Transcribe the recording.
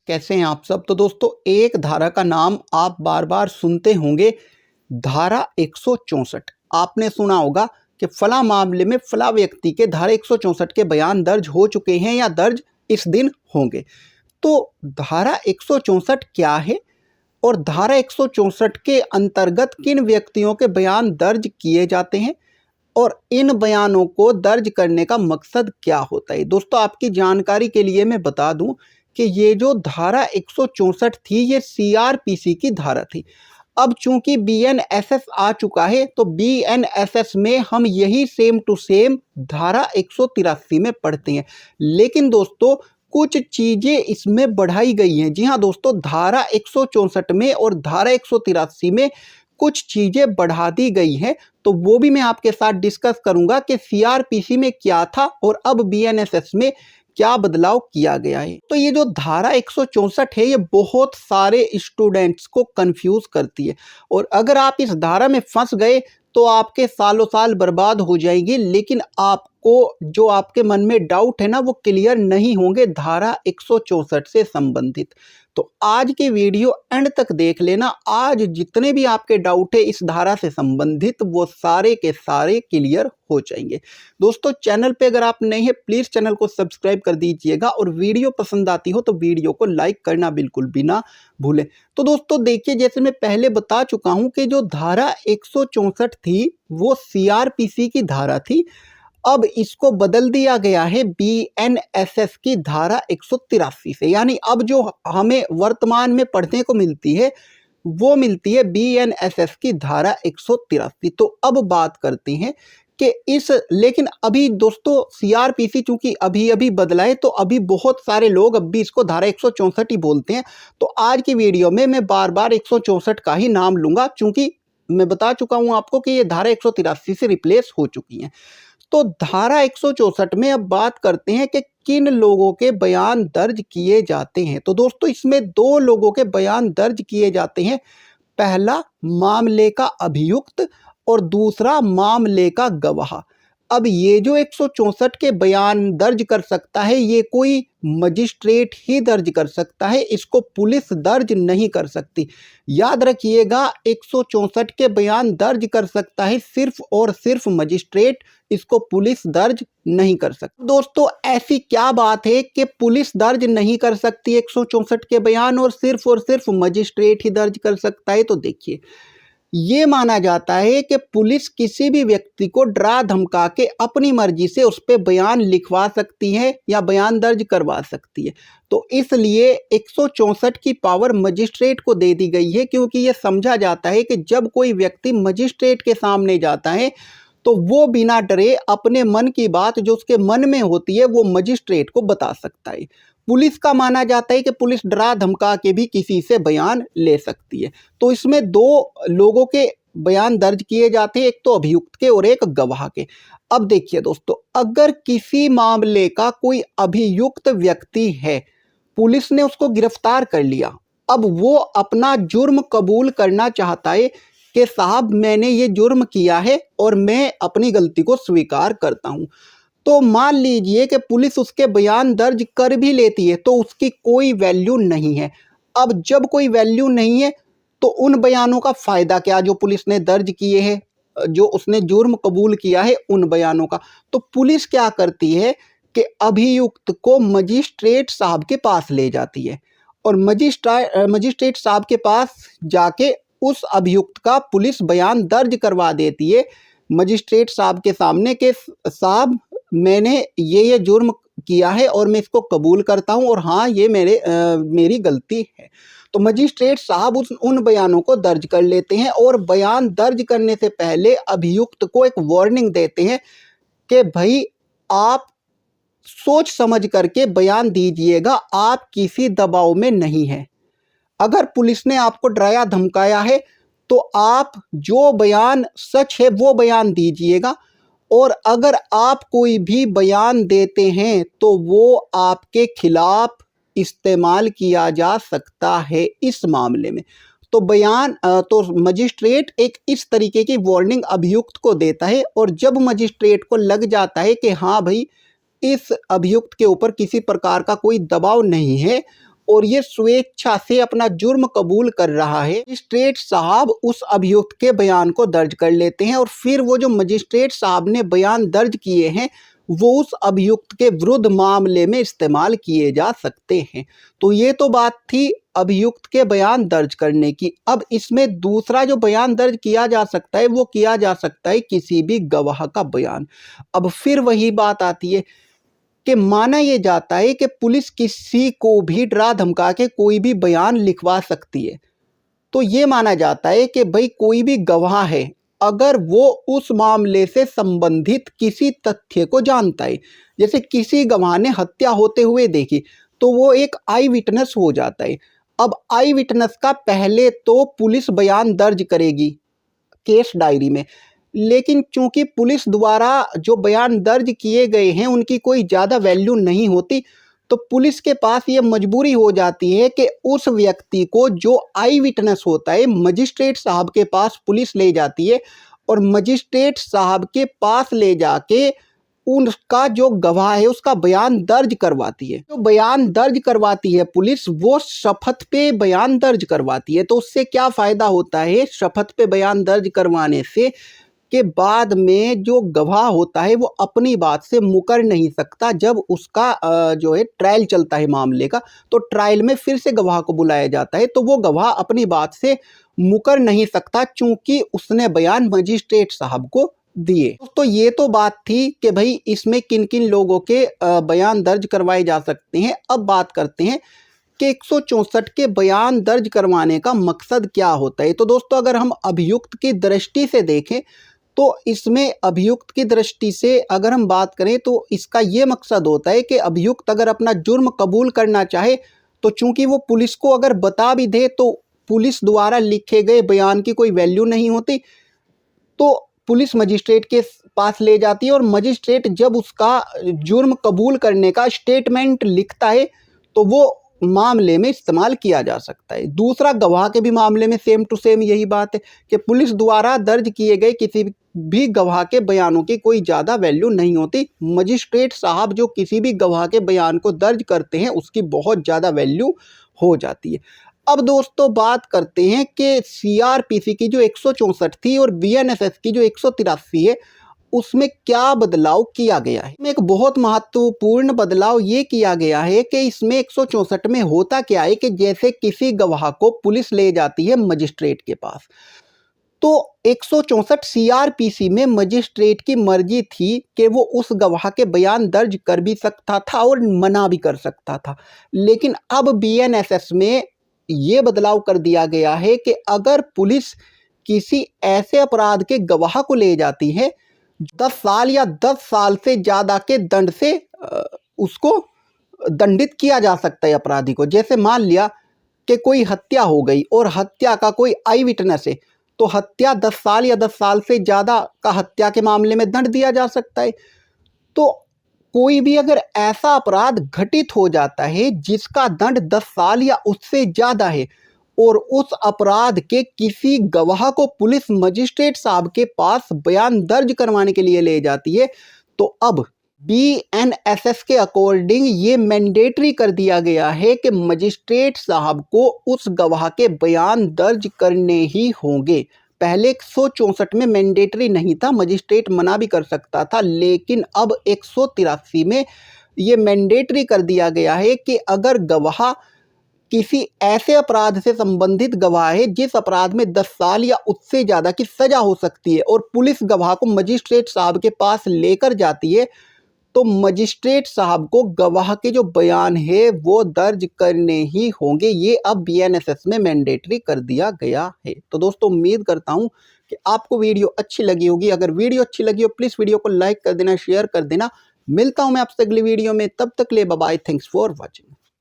कैसे हैं आप सब। तो दोस्तों, एक धारा का नाम आप बार बार सुनते होंगे, धारा 164। आपने सुना होगा कि फला मामले में फला व्यक्ति के धारा 164 के बयान दर्ज हो चुके हैं या दर्ज इस दिन होंगे। तो धारा 164 क्या है और धारा 164 के अंतर्गत किन व्यक्तियों के बयान दर्ज किए जाते हैं और इन बयानों को दर्ज करने का मकसद क्या होता है। दोस्तों, आपकी जानकारी के लिए मैं बता दूं कि ये जो धारा 164 थी, ये सीआरपीसी की धारा थी। अब चूंकि बीएनएसएस आ चुका है, तो बीएनएसएस में हम यही सेम टू सेम धारा 183 में पढ़ते हैं। लेकिन दोस्तों, कुछ चीजें इसमें बढ़ाई गई हैं। जी हाँ दोस्तों, धारा 164 में और धारा 183 में कुछ चीजें बढ़ा दी गई हैं। तो वो भी मैं आपके साथ डिस्कस करूंगा कि सीआरपीसी में क्या था और अब बीएनएसएस में क्या बदलाव किया गया है। तो ये जो धारा 164 है, ये बहुत सारे स्टूडेंट्स को कंफ्यूज करती है और अगर आप इस धारा में फंस गए तो आपके सालों साल बर्बाद हो जाएंगे। लेकिन आपको जो आपके मन में डाउट है ना, वो क्लियर नहीं होंगे धारा 164 से संबंधित। तो आज की वीडियो एंड तक देख लेना। आज जितने भी आपके डाउट है इस धारा से संबंधित, वो सारे के सारे क्लियर हो जाएंगे। दोस्तों, चैनल पे अगर आप नए हैं, प्लीज चैनल को सब्सक्राइब कर दीजिएगा और वीडियो पसंद आती हो तो वीडियो को लाइक करना बिल्कुल भी ना भूलें। तो दोस्तों देखिए, जैसे मैं पहले बता चुका हूं कि जो धारा 164 थी वो सीआरपीसी की धारा थी। अब इसको बदल दिया गया है बीएनएसएस की धारा 183 से। यानी अब जो हमें वर्तमान में पढ़ने को मिलती है वो मिलती है बीएनएसएस की धारा 183। तो अब बात करते हैं कि लेकिन अभी दोस्तों सीआरपीसी चूंकि अभी अभी बदला है, तो अभी बहुत सारे लोग अब भी इसको धारा 164 ही बोलते हैं। तो आज की वीडियो में मैं बार बार 164 का ही नाम लूंगा, चूंकि मैं बता चुका हूं आपको कि ये धारा 183 से रिप्लेस हो चुकी है। तो धारा 164 में अब बात करते हैं कि किन लोगों के बयान दर्ज किए जाते हैं। तो दोस्तों, इसमें दो लोगों के बयान दर्ज किए जाते हैं। पहला मामले का अभियुक्त और दूसरा मामले का गवाह। अब ये जो 164 के बयान दर्ज कर सकता है, ये कोई मजिस्ट्रेट ही दर्ज कर सकता है, इसको पुलिस दर्ज नहीं कर सकती। याद रखिएगा, 164 के बयान दर्ज कर सकता है सिर्फ और सिर्फ मजिस्ट्रेट, इसको पुलिस दर्ज नहीं कर सकती। दोस्तों, ऐसी क्या बात है कि पुलिस दर्ज नहीं कर सकती 164 के बयान और सिर्फ मजिस्ट्रेट ही दर्ज कर सकता है। तो देखिए, ये माना जाता है कि पुलिस किसी भी व्यक्ति को डरा धमका के अपनी मर्जी से उस पर बयान लिखवा सकती है या बयान दर्ज करवा सकती है। तो इसलिए 164 की पावर मजिस्ट्रेट को दे दी गई है, क्योंकि ये समझा जाता है कि जब कोई व्यक्ति मजिस्ट्रेट के सामने जाता है तो वो बिना डरे अपने मन की बात जो उसके मन में होती है वो मजिस्ट्रेट को बता सकता है। पुलिस का माना जाता है कि पुलिस डरा धमका के भी किसी से बयान ले सकती है। तो इसमें दो लोगों के बयान दर्ज किए जाते हैं, एक तो अभियुक्त के और एक गवाह के। अब देखिए दोस्तों, अगर किसी मामले का कोई अभियुक्त व्यक्ति है, पुलिस ने उसको गिरफ्तार कर लिया, अब वो अपना जुर्म कबूल करना चाहता है कि साहब मैंने ये जुर्म किया है और मैं अपनी गलती को स्वीकार करता हूं। तो मान लीजिए कि पुलिस उसके बयान दर्ज कर भी लेती है, तो उसकी कोई वैल्यू नहीं है। अब जब कोई वैल्यू नहीं है तो उन बयानों का फायदा क्या जो पुलिस ने दर्ज किए हैं, जो उसने जुर्म कबूल किया है उन बयानों का। तो पुलिस क्या करती है कि अभियुक्त को मजिस्ट्रेट साहब के पास ले जाती है और मजिस्ट्रेट साहब के पास जाके उस अभियुक्त का पुलिस बयान दर्ज करवा देती है मजिस्ट्रेट साहब के सामने कि साहब मैंने ये जुर्म किया है और मैं इसको कबूल करता हूं और हाँ ये मेरी गलती है। तो मजिस्ट्रेट साहब उन बयानों को दर्ज कर लेते हैं और बयान दर्ज करने से पहले अभियुक्त को एक वार्निंग देते हैं कि भाई आप सोच समझ करके बयान दीजिएगा, आप किसी दबाव में नहीं है। अगर पुलिस ने आपको डराया धमकाया है तो आप जो बयान सच है वो बयान दीजिएगा, और अगर आप कोई भी बयान देते हैं तो वो आपके खिलाफ इस्तेमाल किया जा सकता है इस मामले में। तो मजिस्ट्रेट एक इस तरीके की वार्निंग अभियुक्त को देता है, और जब मजिस्ट्रेट को लग जाता है कि हाँ भाई इस अभियुक्त के ऊपर किसी प्रकार का कोई दबाव नहीं है और ये स्वेच्छा से अपना जुर्म कबूल कर रहा है। मजिस्ट्रेट साहब उस अभियुक्त के बयान को दर्ज कर लेते हैं और फिर वो जो मजिस्ट्रेट साहब ने बयान दर्ज किए हैं वो उस अभियुक्त के विरुद्ध मामले में इस्तेमाल किए जा सकते हैं। तो ये तो बात थी अभियुक्त के बयान दर्ज करने की। अब इसमें दूसरा जो बयान दर्ज किया जा सकता है वो किया जा सकता है किसी भी गवाह का बयान। अब फिर वही बात आती है कि माना यह जाता है कि पुलिस किसी को भी डरा धमका के कोई भी बयान लिखवा सकती है। तो ये माना जाता है कि भाई कोई भी गवाह है, अगर वो उस मामले से संबंधित किसी तथ्य को जानता है, जैसे किसी गवाह ने हत्या होते हुए देखी, तो वो एक आई विटनेस हो जाता है। अब आई विटनेस का पहले तो पुलिस बयान दर्ज करेगी केस डायरी में, लेकिन चूंकि पुलिस द्वारा जो बयान दर्ज किए गए हैं उनकी कोई ज़्यादा वैल्यू नहीं होती, तो पुलिस के पास ये मजबूरी हो जाती है कि उस व्यक्ति को जो आई विटनेस होता है मजिस्ट्रेट साहब के पास पुलिस ले जाती है और मजिस्ट्रेट साहब के पास ले जाके उनका जो गवाह है उसका बयान दर्ज करवाती है। जो बयान दर्ज करवाती है पुलिस वो शपथ पे बयान दर्ज करवाती है। तो उससे क्या फ़ायदा होता है शपथ पे बयान दर्ज करवाने से, के बाद में जो गवाह होता है वो अपनी बात से मुकर नहीं सकता। जब उसका जो है ट्रायल चलता है मामले का, तो ट्रायल में फिर से गवाह को बुलाया जाता है, तो वो गवाह अपनी बात से मुकर नहीं सकता चूंकि उसने बयान मजिस्ट्रेट साहब को दिए। तो ये तो बात थी कि भाई इसमें किन किन लोगों के बयान दर्ज करवाए जा सकते हैं। अब बात करते हैं कि 164 के बयान दर्ज करवाने का मकसद क्या होता है। तो दोस्तों अगर हम अभियुक्त की दृष्टि से देखें तो इसमें अभियुक्त की दृष्टि से अगर हम बात करें तो इसका ये मकसद होता है कि अभियुक्त अगर अपना जुर्म कबूल करना चाहे तो चूंकि वो पुलिस को अगर बता भी दे तो पुलिस द्वारा लिखे गए बयान की कोई वैल्यू नहीं होती, तो पुलिस मजिस्ट्रेट के पास ले जाती है और मजिस्ट्रेट जब उसका जुर्म कबूल करने का स्टेटमेंट लिखता है तो वो मामले में इस्तेमाल किया जा सकता है। दूसरा गवाह के भी मामले में सेम टू सेम यही बात है कि पुलिस द्वारा दर्ज किए गए किसी भी गवाह के बयानों की कोई ज़्यादा वैल्यू नहीं होती। मजिस्ट्रेट साहब जो किसी भी गवाह के बयान को दर्ज करते हैं उसकी बहुत ज़्यादा वैल्यू हो जाती है। अब दोस्तों बात करते हैं कि सीआरपीसी की जो 164 थी और बीएनएसएस की जो 183 है उसमें क्या बदलाव किया गया है। इसमें एक बहुत महत्वपूर्ण बदलाव ये किया गया है कि इसमें 164 में होता क्या है कि जैसे किसी गवाह को पुलिस ले जाती है मजिस्ट्रेट के पास, तो 164 सीआरपीसी में मजिस्ट्रेट की मर्जी थी कि वो उस गवाह के बयान दर्ज कर भी सकता था और मना भी कर सकता था। लेकिन अब बीएनएसएस में ये बदलाव कर दिया गया है कि अगर पुलिस किसी ऐसे अपराध के गवाह को ले जाती है 10 साल या 10 साल से ज़्यादा के दंड से उसको दंडित किया जा सकता है अपराधी को। जैसे मान लिया कि कोई हत्या हो गई और हत्या का कोई आई विटनेस है, तो हत्या 10 साल या 10 साल से ज़्यादा का हत्या के मामले में दंड दिया जा सकता है। तो कोई भी अगर ऐसा अपराध घटित हो जाता है जिसका दंड 10 साल या उससे ज़्यादा है और उस अपराध के किसी गवाह को पुलिस मजिस्ट्रेट साहब के पास बयान दर्ज करवाने के लिए ले जाती है, तो अब बीएनएसएस के अकॉर्डिंग ये मैंडेटरी कर दिया गया है कि मजिस्ट्रेट साहब को उस गवाह के बयान दर्ज करने ही होंगे। पहले 164 में मैंडेटरी नहीं था, मजिस्ट्रेट मना भी कर सकता था, लेकिन अब 183 में ये मैंडेटरी कर दिया गया है कि अगर गवाह किसी ऐसे अपराध से संबंधित गवाह है जिस अपराध में 10 साल या उससे ज़्यादा की सज़ा हो सकती है और पुलिस गवाह को मजिस्ट्रेट साहब के पास लेकर जाती है, तो मजिस्ट्रेट साहब को गवाह के जो बयान है वो दर्ज करने ही होंगे। ये अब बीएनएसएस में मैंडेटरी कर दिया गया है। तो दोस्तों उम्मीद करता हूँ कि आपको वीडियो अच्छी लगी होगी। अगर वीडियो अच्छी लगी हो प्लीज़ वीडियो को लाइक कर देना, शेयर कर देना। मिलता हूँ मैं आपसे अगली वीडियो में, तब तक ले bye bye, thanks for watching.